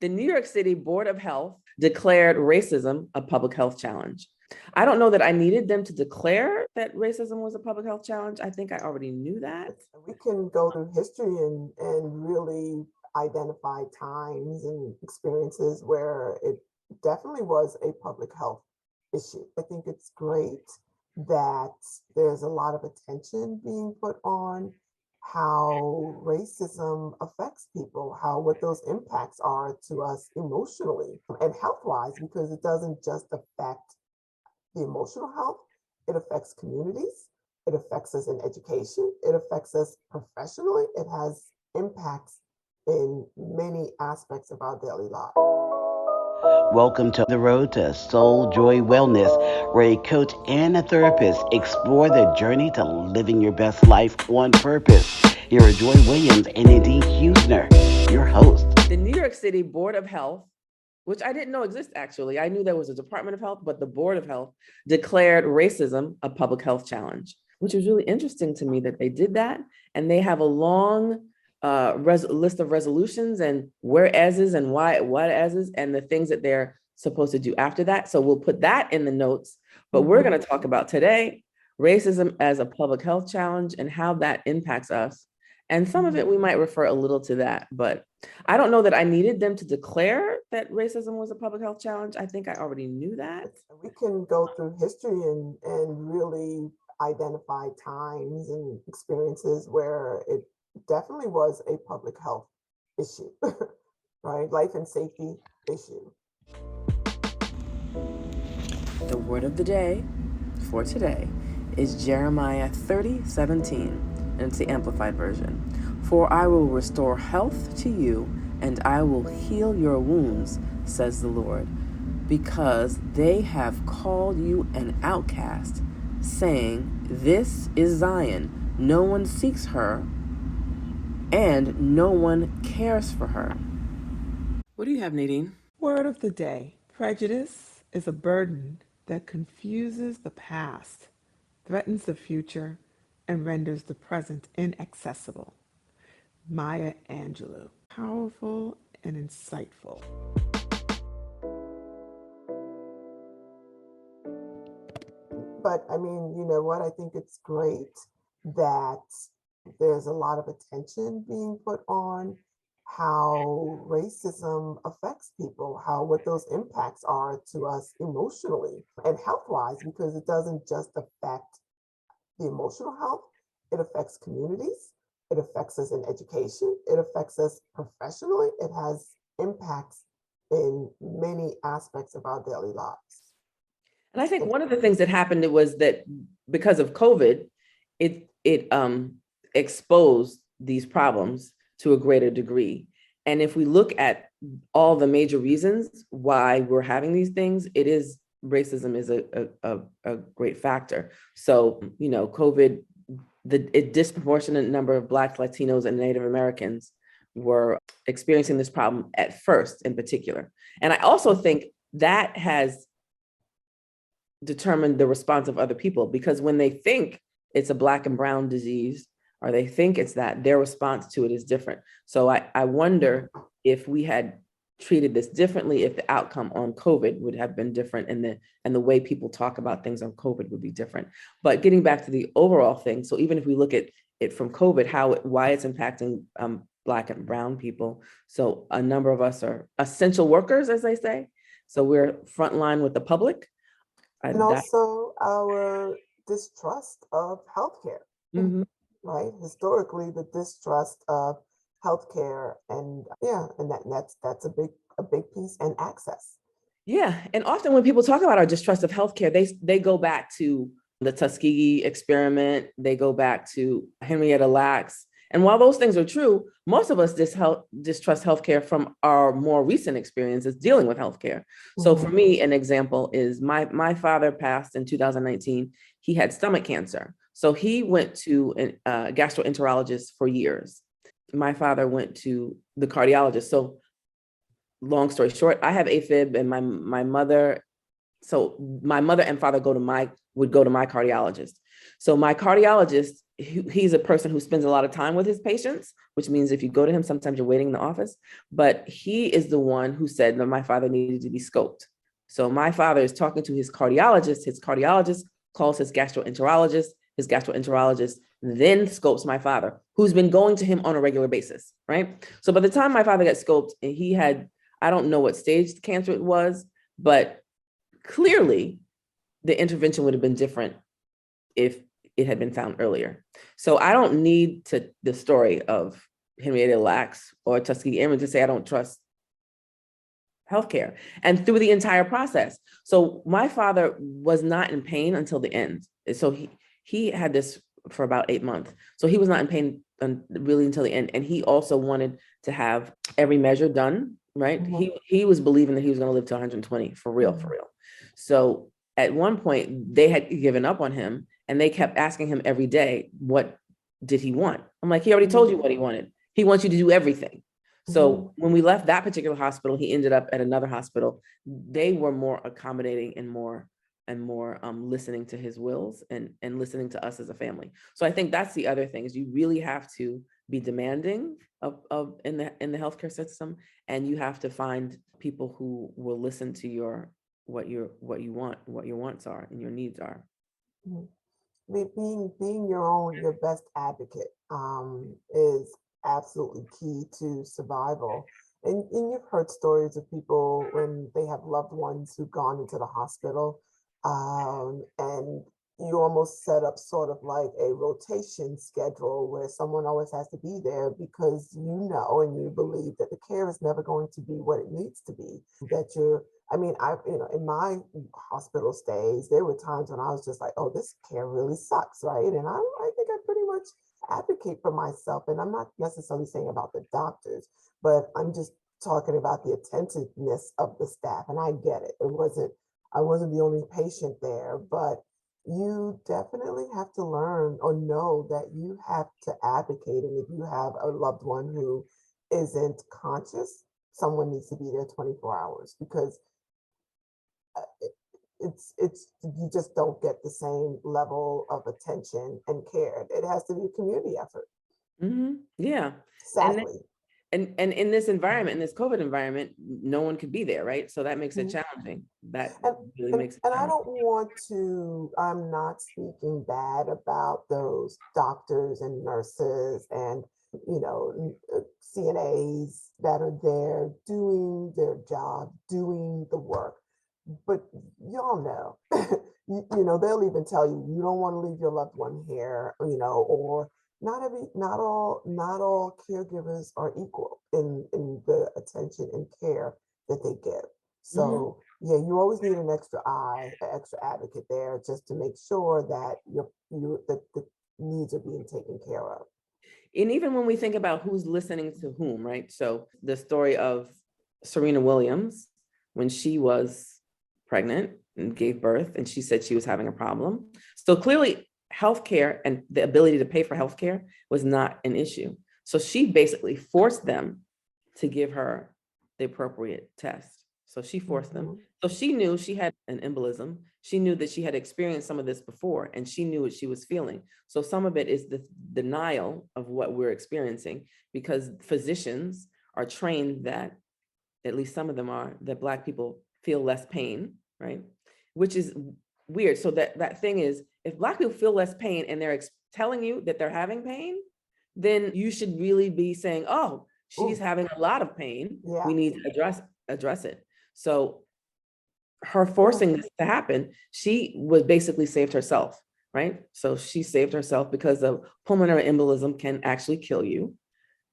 The New York City Board of Health declared racism a public health challenge. I don't know that I needed them to declare that racism was a public health challenge. I think I already knew that. We can go through history and really identify times and experiences where it definitely was a public health issue. I think it's great that there's a lot of attention being put on how racism affects people, how what those impacts are to us emotionally and health-wise, because it doesn't just affect the emotional health, it affects communities, it affects us in education, it affects us professionally, it has impacts in many aspects of our daily lives. Welcome to the road to SoulJoy Wellness, where a coach and a therapist explore the journey to living your best life on purpose. Here are Joy Williams and Nadine Heusner, your hosts. The New York City Board of Health, which I didn't know exist actually. I knew there was a Department of Health, but the Board of Health declared racism a public health challenge, which was really interesting to me that they did that. And they have a long list of resolutions and whereases and whatas's and the things that they're supposed to do after that. So we'll put that in the notes, but we're going to talk about today, racism as a public health challenge and how that impacts us. And some of it, we might refer a little to that, but I don't know that I needed them to declare that racism was a public health challenge. I think I already knew that. We can go through history and really identify times and experiences where it definitely was a public health issue, right? Life and safety issue. The word of the day for today is Jeremiah 30:17, and it's the Amplified Version. For I will restore health to you, and I will heal your wounds, says the Lord, because they have called you an outcast, saying, this is Zion, no one seeks her, and no one cares for her. What do you have, Nadine? Word of the day. Prejudice is a burden that confuses the past, threatens the future, and renders the present inaccessible. Maya Angelou. Powerful and insightful. But I mean, you know what? I think it's great that there's a lot of attention being put on how racism affects people, how what those impacts are to us emotionally and health-wise, because it doesn't just affect the emotional health, it affects communities, it affects us in education, it affects us professionally, it has impacts in many aspects of our daily lives. And I think one of the things that happened was that because of COVID, it exposed these problems to a greater degree. And if we look at all the major reasons why we're having these things, it is racism is a great factor. So, you know, COVID, a disproportionate number of Blacks, Latinos, and Native Americans were experiencing this problem at first in particular. And I also think that has determined the response of other people, because when they think it's a Black and brown disease, or they think it's that, their response to it is different. So I wonder if we had treated this differently, if the outcome on COVID would have been different, and the way people talk about things on COVID would be different. But getting back to the overall thing, so even if we look at it from COVID, why it's impacting Black and brown people. So a number of us are essential workers, as they say. So we're frontline with the public. And also our distrust of healthcare, right? Historically, the distrust of healthcare, and that's a big piece, and access. Yeah, and often when people talk about our distrust of healthcare, they go back to the Tuskegee experiment, they go back to Henrietta Lacks. And while those things are true, most of us distrust healthcare from our more recent experiences dealing with healthcare. So for me, an example is my father passed in 2019. He had stomach cancer. So he went to a gastroenterologist for years. My father went to the cardiologist. So long story short, I have AFib, and my mother and father go to my would go to my cardiologist. So my cardiologist, he's a person who spends a lot of time with his patients, which means if you go to him, sometimes you're waiting in the office, but he is the one who said that my father needed to be scoped. So my father is talking to his cardiologist calls his gastroenterologist then scopes my father, who's been going to him on a regular basis, right? So by the time my father got scoped, and he had, I don't know what stage cancer it was, but clearly the intervention would have been different if it had been found earlier. So I don't need the story of Henrietta Lacks or Tuskegee Airmen to say I don't trust healthcare, and through the entire process. So my father was not in pain until the end. So he had this for about 8 months. So he was not in pain really until the end. And he also wanted to have every measure done, right? Mm-hmm. He was believing that he was going to live to 120 for real. So at one point they had given up on him, and they kept asking him every day, what did he want? I'm like, he already told you what he wanted. He wants you to do everything. So when we left that particular hospital, he ended up at another hospital. They were more accommodating and more listening to his wills and listening to us as a family. So I think that's the other thing, is you really have to be demanding of in the healthcare system, and you have to find people who will listen to what you want, what your wants are and your needs are. Being your best advocate is absolutely key to survival. And you've heard stories of people when they have loved ones who've gone into the hospital, and you almost set up sort of like a rotation schedule where someone always has to be there, because you know and you believe that the care is never going to be what it needs to be. In my hospital stays, there were times when I was just like, oh, this care really sucks, right? And I think I pretty much advocate for myself. And I'm not necessarily saying about the doctors, but I'm just talking about the attentiveness of the staff. And I get it. I wasn't the only patient there, but you definitely have to learn or know that you have to advocate. And if you have a loved one who isn't conscious, someone needs to be there 24 hours, because it's you just don't get the same level of attention and care. It has to be a community effort. Yeah. Sadly. And in this environment, in this COVID environment, no one could be there, right? So that makes it challenging. That really makes it and challenging. I don't want to, I'm not speaking bad about those doctors and nurses and, CNAs that are there doing their job, doing the work. But y'all know, they'll even tell you, you don't want to leave your loved one here, or not all caregivers are equal in the attention and care that they give. So yeah, you always need an extra eye, an extra advocate there, just to make sure that that the needs are being taken care of. And even when we think about who's listening to whom, right? So the story of Serena Williams, when she was pregnant and gave birth, and she said she was having a problem. So clearly healthcare and the ability to pay for healthcare was not an issue. So she basically forced them to give her the appropriate test. So she forced them. So she knew she had an embolism. She knew that she had experienced some of this before, and she knew what she was feeling. So some of it is the denial of what we're experiencing, because physicians are trained that, at least some of them are, that Black people feel less pain, right? Which is weird. So that thing is, if Black people feel less pain and they're telling you that they're having pain, then you should really be saying, oh, she's having a lot of pain. Yeah. We need to address it. So her forcing this to happen, she was basically saved herself, right? So she saved herself, because of pulmonary embolism can actually kill you.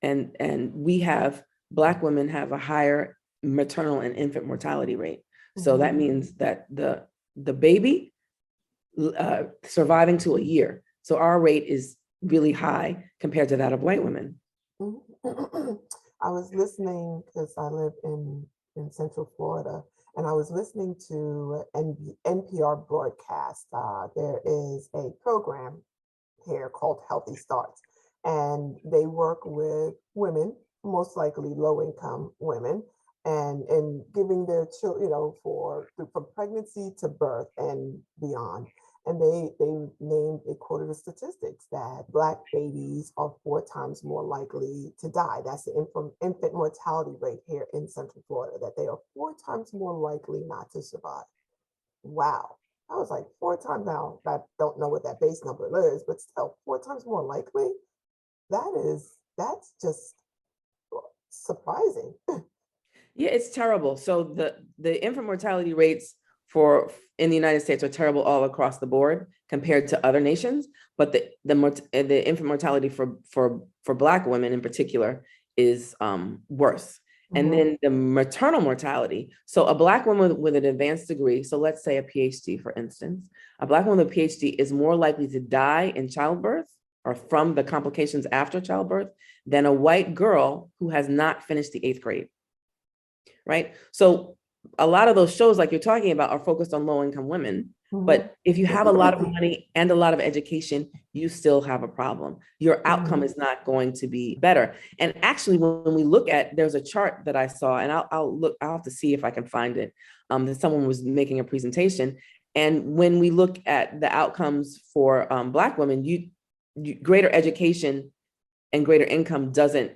And Black women have a higher maternal and infant mortality rate. So that means that the baby surviving to a year. So our rate is really high compared to that of white women. I was listening, because I live in Central Florida, and I was listening to an NPR broadcast. There is a program here called Healthy Starts, and they work with women, most likely low-income women, and giving their children, from pregnancy to birth and beyond. And they quoted the statistics that Black babies are 4 times more likely to die. That's the infant mortality rate here in Central Florida, that they are 4 times more likely not to survive. Wow. I was like, 4 times now. I don't know what that base number is, but still 4 times more likely. That's just surprising. Yeah, it's terrible. So the infant mortality rates in the United States are terrible all across the board compared to other nations. But the infant mortality for Black women in particular is worse. And then the maternal mortality. So a Black woman with an advanced degree, so let's say a PhD, for instance, a Black woman with a PhD is more likely to die in childbirth or from the complications after childbirth than a white girl who has not finished the 8th grade. Right? So a lot of those shows like you're talking about are focused on low-income women. But if you have a lot of money and a lot of education, you still have a problem. Your outcome is not going to be better. And actually, when we look at, there's a chart that I saw, and I'll have to see if I can find it, that someone was making a presentation. And when we look at the outcomes for Black women, greater education and greater income doesn't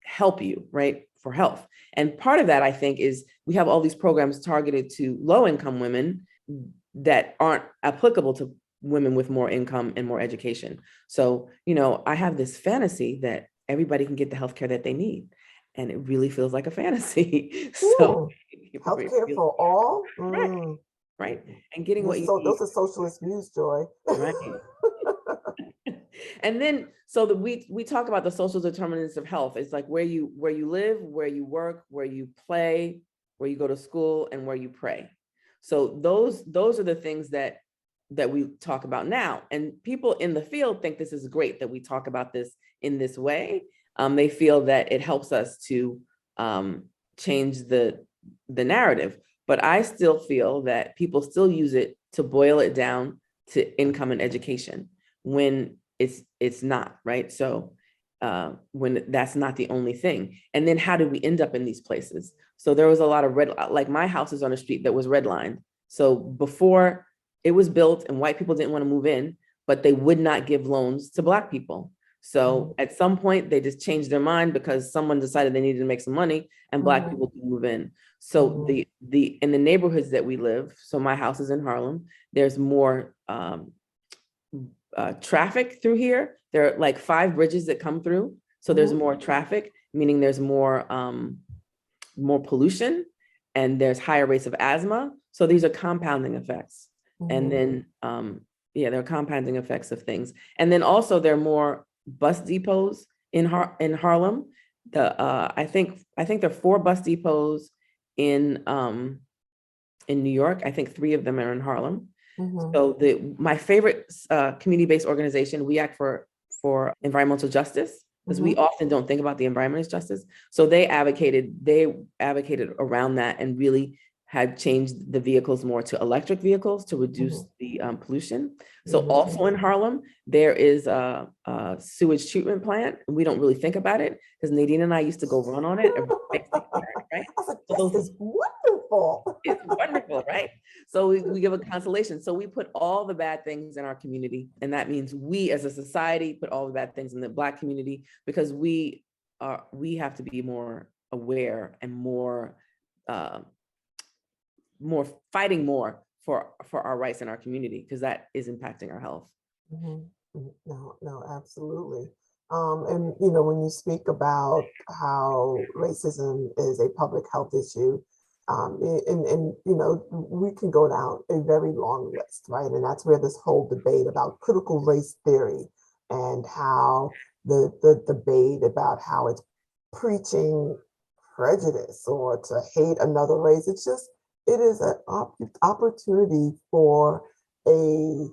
help you, right, for health. And part of that, I think, is we have all these programs targeted to low-income women that aren't applicable to women with more income and more education. So, I have this fantasy that everybody can get the healthcare that they need. And it really feels like a fantasy. So healthcare for all? Right. And getting what you need. Those are socialist views, Joy. Right. And then, so we talk about the social determinants of health. It's like where you live, where you work, where you play, where you go to school, and where you pray. So those are the things that we talk about now. And people in the field think this is great that we talk about this in this way. They feel that it helps us to change the narrative. But I still feel that people still use it to boil it down to income and education when it's not, right? So when that's not the only thing. And then how did we end up in these places? So there was a lot of like my house is on a street that was redlined. So before it was built and white people didn't want to move in, but they would not give loans to Black people. So at some point they just changed their mind because someone decided they needed to make some money and Black people could move in. So in the neighborhoods that we live, so my house is in Harlem, there's more traffic through here. There are like 5 bridges that come through. So there's more traffic, meaning there's more pollution and there's higher rates of asthma. So these are compounding effects. And then, there are compounding effects of things. And then also there are more bus depots in Harlem. I think there are 4 bus depots in New York. I think 3 of them are in Harlem. So my favorite community-based organization, we act for environmental justice, because we often don't think about the environment as justice. So they advocated around that and really had changed the vehicles more to electric vehicles to reduce the pollution. So also in Harlem, there is a sewage treatment plant. We don't really think about it because Nadine and I used to go run on it. Right? I was like, this is wonderful. It's wonderful, right? So we give a consolation. So we put all the bad things in our community. And that means we as a society put all the bad things in the Black community because we have to be more aware and more fighting more for our rights in our community, because that is impacting our health. No, absolutely. And when you speak about how racism is a public health issue, and we can go down a very long list, right? And that's where this whole debate about critical race theory and how the debate about how it's preaching prejudice or to hate another race. It is an opportunity for a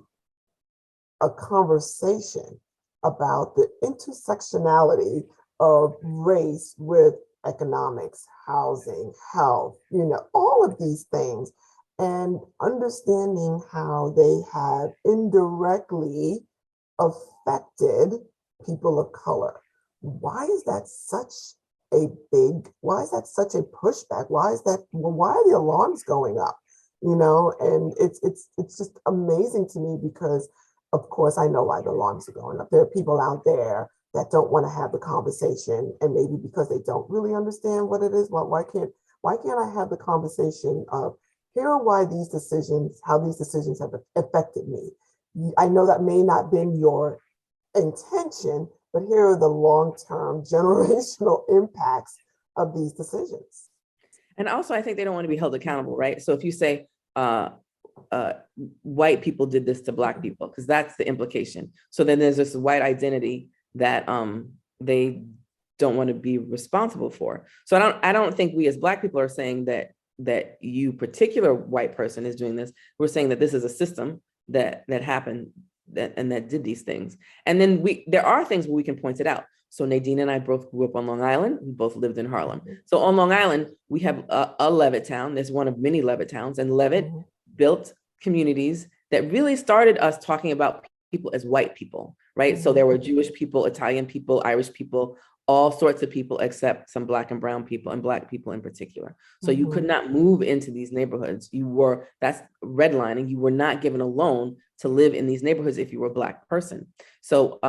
conversation about the intersectionality of race with economics, housing, health, all of these things, and understanding how they have indirectly affected people of color. Why is that such a pushback? Why are the alarms going up? and it's just amazing to me because, of course, I know why the alarms are going up. There are people out there that don't want to have the conversation, and maybe because they don't really understand what it is. Well, why can't I have the conversation of, here are how these decisions have affected me. I know that may not been your intention, but here are the long-term generational impacts of these decisions. And also, I think they don't want to be held accountable, right? So if you say white people did this to Black people, because that's the implication. So then there's this white identity that they don't want to be responsible for. So I don't think we as Black people are saying that you particular white person is doing this. We're saying that this is a system that happened that did these things. And then there are things where we can point it out. So Nadine and I both grew up on Long Island. We both lived in Harlem. So on Long Island, we have a Levittown. There's one of many Levittowns, and Levitt built communities that really started us talking about people as white people, right? So there were Jewish people, Italian people, Irish people, all sorts of people except some Black and brown people, and Black people in particular. So you could not move into these neighborhoods. That's redlining. You were not given a loan to live in these neighborhoods if you were a Black person. So,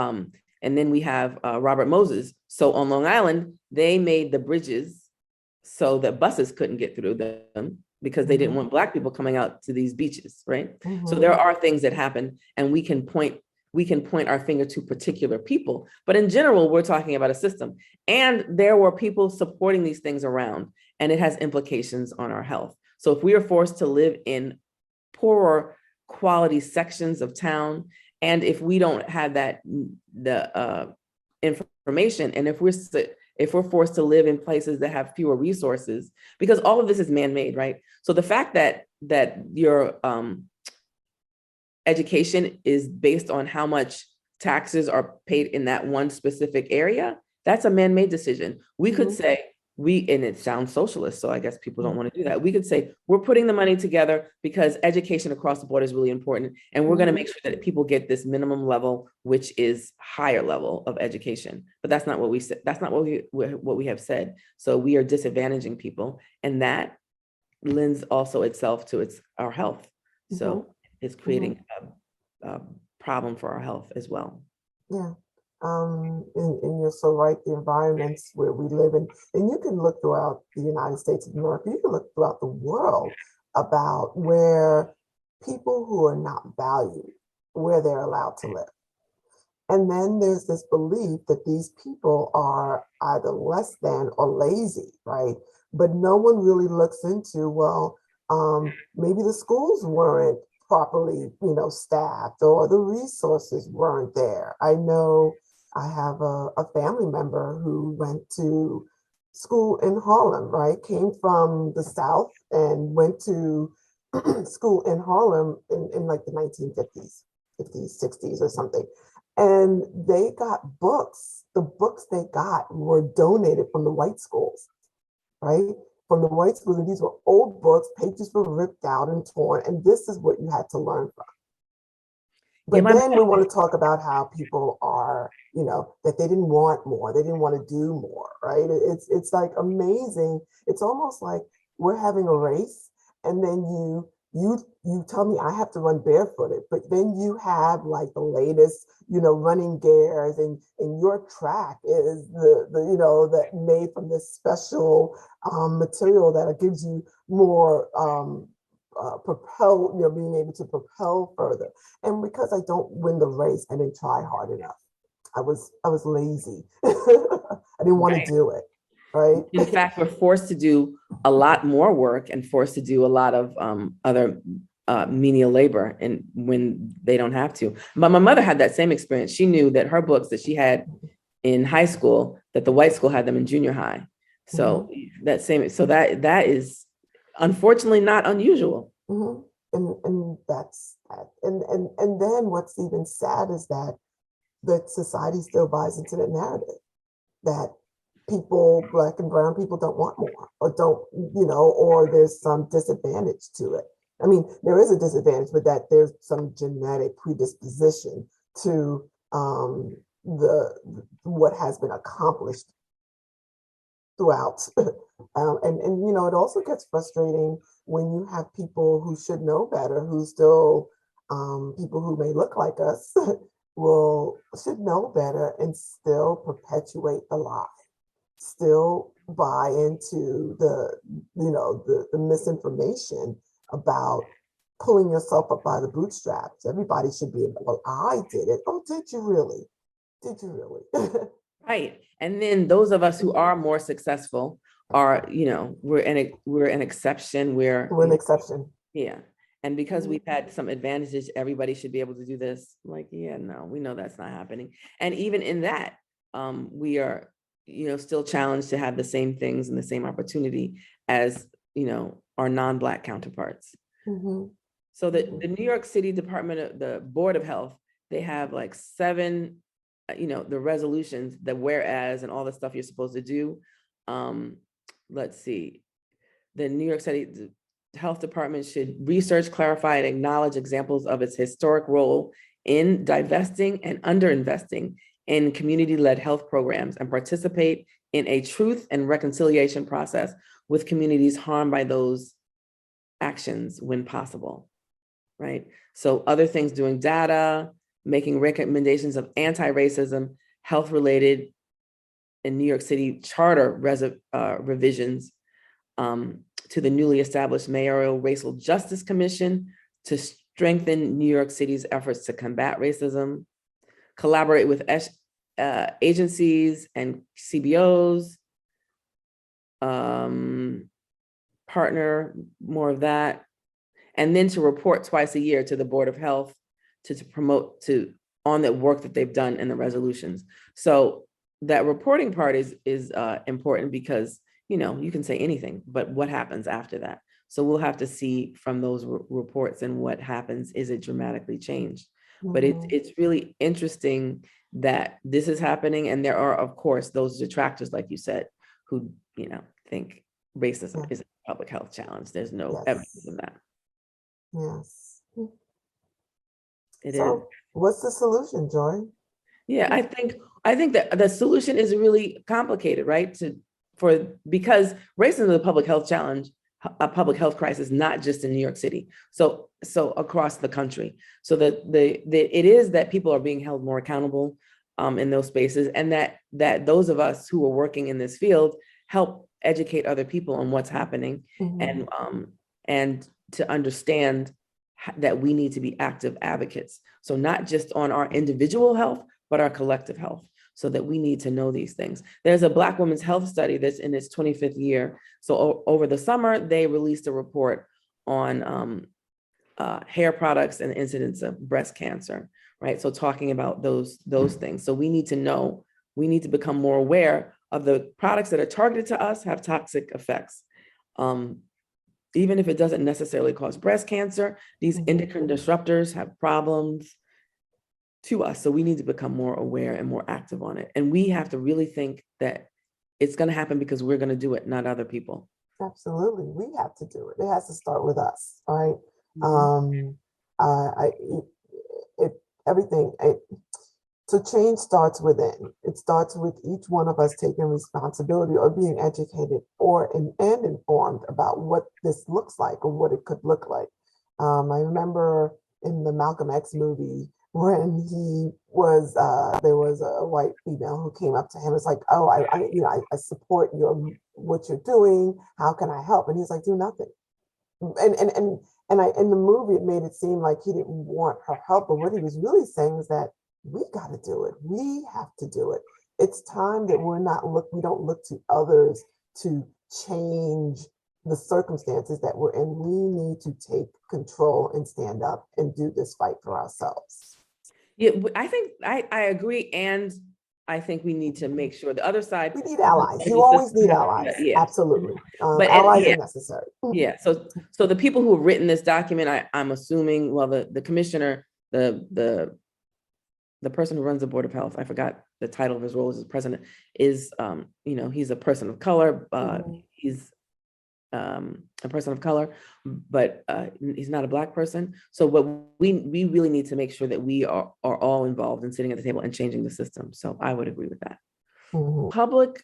and then we have Robert Moses. So on Long Island, they made the bridges so that buses couldn't get through them because they didn't want Black people coming out to these beaches, right? So there are things that happen, and we can point our finger to particular people, but in general, we're talking about a system. And there were people supporting these things around, and it has implications on our health. So if we are forced to live in poorer quality sections of town, and if we don't have the information, and if we're forced to live in places that have fewer resources, because all of this is man-made, right? So the fact that your education is based on how much taxes are paid in that one specific area, that's a man-made decision. We could say, and it sounds socialist, so I guess people don't want to do that. We could say, we're putting the money together because education across the board is really important, and we're going to make sure that people get this minimum level, which is higher level of education. But that's not what we said. That's not what we have said. So we are disadvantaging people, and that lends also itself to our health. So it's creating a problem for our health as well. Yeah. And you're so right, the environments where we live in, and you can look throughout the United States of America, you can look throughout the world about where people who are not valued, where they're allowed to live. And then there's this belief that these people are either less than or lazy, right? But no one really looks into, well, maybe the schools weren't properly, staffed, or the resources weren't there. I know I have a family member who went to school in Harlem, right? Came from the South and went to school in Harlem in like the 1950s, 50s, 60s or something. And they got books. The books they got were donated from the white schools, right? From the white schools, and these were old books, pages were ripped out and torn, and this is what you had to learn from. But then we want to talk about how people are, that they didn't want more, they didn't want to do more, right? It's like amazing. It's almost like we're having a race, and then you tell me I have to run barefooted, but then you have like the latest, running gears, and your track is that made from this special material that gives you more being able to propel further. And because I don't win the race, I didn't try hard enough. I was lazy. I didn't want to do it. Right. In fact, we're forced to do a lot more work and forced to do a lot of other menial labor, and when they don't have to. But my mother had that same experience. She knew that her books that she had in high school, that the white school had them in junior high. So that is unfortunately not unusual. And that's that. And then what's even sad is that society still buys into the narrative that people, Black and brown people, don't want more, or don't, or there's some disadvantage to it. I mean, there is a disadvantage, but that there's some genetic predisposition to what has been accomplished throughout And it also gets frustrating when you have people who should know better, who still, people who may look like us, should know better and still perpetuate the lie, still buy into the misinformation about pulling yourself up by the bootstraps. Everybody should be able, well, I did it. Oh, did you really? Did you really? Right. And then those of us who are more successful are, we're an exception. We're an exception. Yeah. And because we've had some advantages, everybody should be able to do this. Like, yeah, no, we know that's not happening. And even in that, we are, still challenged to have the same things and the same opportunity as, our non-Black counterparts. Mm-hmm. So the New York City Department of the Board of Health, they have like 7, the resolutions, the whereas and all the stuff you're supposed to do. Let's see. The New York City Health Department should research, clarify, and acknowledge examples of its historic role in divesting and underinvesting in community-led health programs and participate in a truth and reconciliation process with communities harmed by those actions when possible, right? So other things, doing data, making recommendations of anti-racism, health-related in New York City charter revisions to the newly established Mayoral Racial Justice Commission to strengthen New York City's efforts to combat racism, collaborate with agencies and CBOs, partner, more of that, and then to report twice a year to the Board of Health to promote on the work that they've done in the resolutions. So that reporting part is important because, you can say anything, but what happens after that? So we'll have to see from those reports and what happens. Is it dramatically changed? Mm-hmm. But it's really interesting that this is happening. And there are, of course, those detractors, like you said, who, think racism is a public health challenge. There's no evidence of that. Yes. It so is. What's the solution, Joy? Yeah, I think that the solution is really complicated, right? Because racism is a public health challenge, a public health crisis, not just in New York City. So across the country. So that it is that people are being held more accountable in those spaces, and that those of us who are working in this field help educate other people on what's happening, and to understand that we need to be active advocates. So not just on our individual health, but our collective health, so that we need to know these things. There's a Black women's health study that's in its 25th year. So over the summer, they released a report on hair products and incidence of breast cancer, right? So talking about those things. So we need to know, we need to become more aware of the products that are targeted to us have toxic effects. Even if it doesn't necessarily cause breast cancer, these endocrine disruptors have problems to us. So we need to become more aware and more active on it. And we have to really think that it's going to happen because we're going to do it, not other people. Absolutely. We have to do it. It has to start with us, right? So change starts within. It starts with each one of us taking responsibility or being educated and informed about what this looks like or what it could look like. I remember in the Malcolm X movie when there was a white female who came up to him. It's like, oh, I support what you're doing. How can I help? And he's like, do nothing. And in the movie, it made it seem like he didn't want her help, but what he was really saying is that we got to do it. We have to do it. It's time that we don't look to others to change the circumstances that we're in. We need to take control and stand up and do this fight for ourselves. Yeah, I think I agree. And I think we need to make sure the other side. We need allies. You always need allies. Yeah. Absolutely. But allies are necessary. Yeah. So the people who have written this document, I'm assuming, well, the commissioner, the person who runs the Board of Health, I forgot the title of his role as president, is, he's a person of color. He's a person of color, but he's not a Black person. So what we really need to make sure that we are all involved in sitting at the table and changing the system. So I would agree with that. Public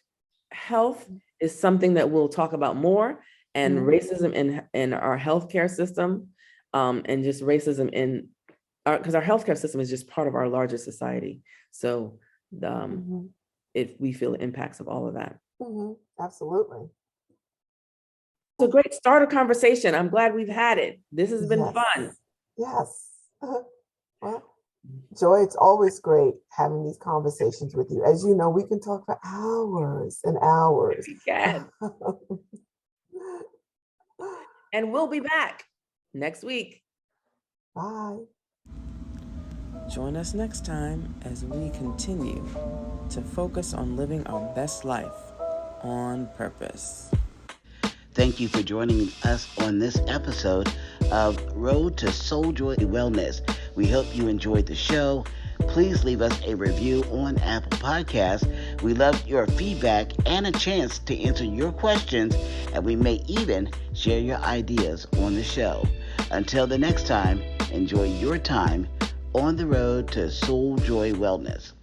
health is something that we'll talk about more, and racism in our healthcare system, and just racism in our, because our healthcare system is just part of our larger society. So if we feel the impacts of all of that. Absolutely. It's a great starter conversation. I'm glad we've had it. This has been fun. Yes. Well, Joy, it's always great having these conversations with you. As you know, we can talk for hours and hours. We can. And we'll be back next week. Bye. Join us next time as we continue to focus on living our best life on purpose. Thank you for joining us on this episode of Road to SoulJoy Wellness. We hope you enjoyed the show. Please leave us a review on Apple Podcasts. We love your feedback and a chance to answer your questions, and we may even share your ideas on the show. Until the next time, enjoy your time on the road to SoulJoy Wellness.